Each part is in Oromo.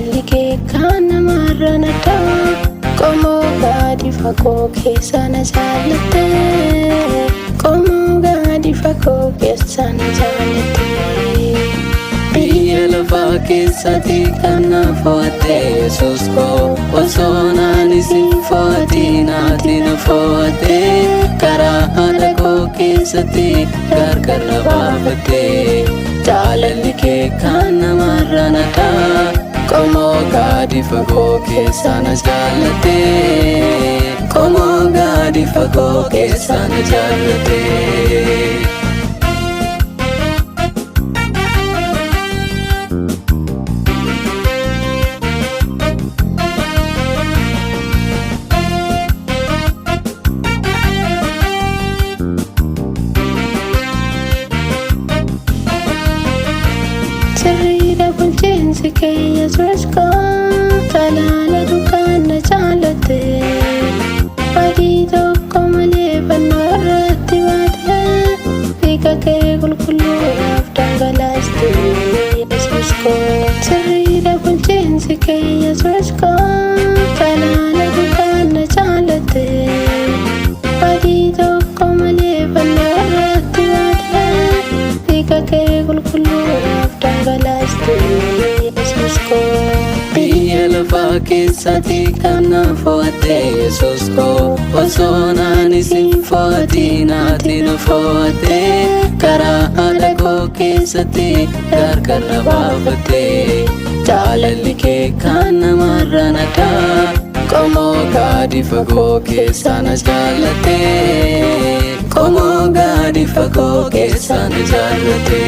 Jaalalli kee kan namarra nadhaa qomoo gadi fagoo keessa na jaallatte qomoo gadi fagoo keessa na jaallatte biyya lafaa keessatti kan na fo'atte Yesuus koo osoo naan isin fo'atiin ati na fo'atte karaa haadha koo keessatti gargar na baafatte jaalalli kee kan namarra nadhaa qomoo gadi fagoo keessa na jaallatte qomoo gadi fagoo keessa na jaallatte sirriidha bulchiinsi kee Yesuus koo talaala dukaan na jaalatte adii tokko malee fannoo irratti baate dhiiga kee qulqulluudhaaf dhangalaaste Yesuus koo sirriidha bulchiinsi kee Yesuus koo talaala dukaan na jaalatte adii tokko malee fannoo irratti baate dhiiga kee qulqulluudhaaf dhangalaaste Yesuus koo biyya lafaa keessatti kan na fo'atte Yesuus koo osoo naan isin fo'atiin ati na fo'atte karaa haadha koo keessatti gargar na baafatte jaalalli kee kan namarra nadhaa qomoo gadi fagoo keessa na jaallatte qomoo gadi fagoo keessa na jaallatte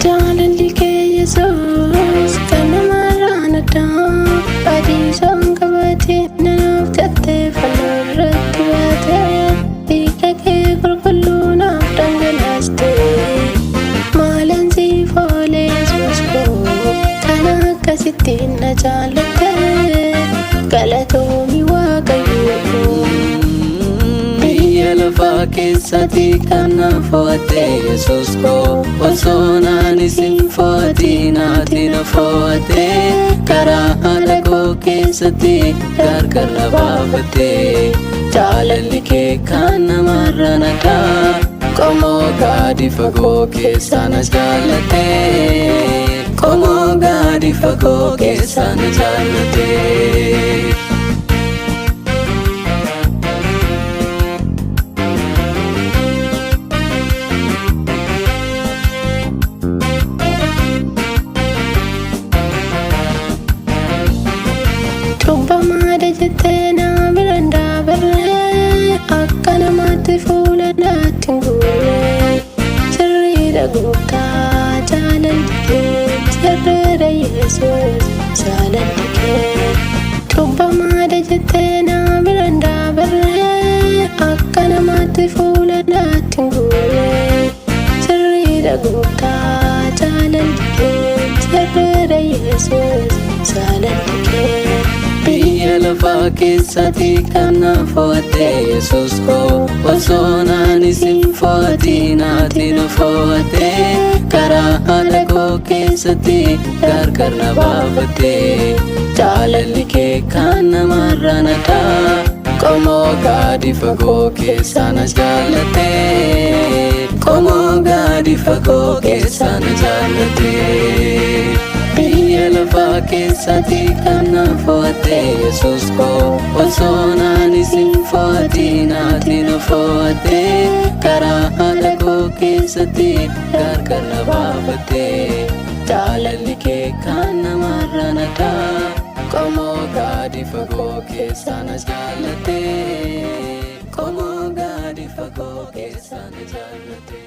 jaalalli kee Yesuus kan namarra nadhaa adii soon qabatee naaf jettee fannoo irratti baate dhiiga kee qulqulluu naaf dhangalaaste maalan siif oole Yesuus koo kan akkasitti na jaallatte galatoomi Waaqayyoo biyya lafaa keessatti kan na fo'atte Yesuus koo osoo naan isin fo'atiin ati na fo'atte karaa haadha koo keessatti gargar na baafatte jaalalli kee kan namarra nadhaa qomoo gadi fagoo keessa na jaallatte qomoo gadi fagoo keessa na jaallatte Cubbamaadha jettee na biraan dabarre akka namaatti fuula naatti hin guurre sirriidha gooftaa jaalalli kee sirriidha Yesuus jaalalli kee cubbamaadha jettee na biraan dabarre akka namaatti fuula naatti hin guurre sirriidha gooftaa jaalalli kee sirriidha Yesuus jaalalli kee biyya lafaa keessatti kan na fo'atte Yesuus koo osoo naan isin fo'atiin ati na fo'atte karaa haadha koo keessatti gargar na baafatte jaalalli kee kan namarra nadhaa qomoo gadi fagoo keessa na jaallatte qomoo gadi fagoo keessa na jaallatte biyya lafaa keessatti kan na fo'atte Yesuus koo osoo naan isin fo'atiin ati na fo'atte karaa haadha koo keessatti gargar na baafatte jaalalli kee kan namarra nadhaa qomoo gadi fagoo keessa na jaallatte qomoo gadi fagoo keessa na jaallatte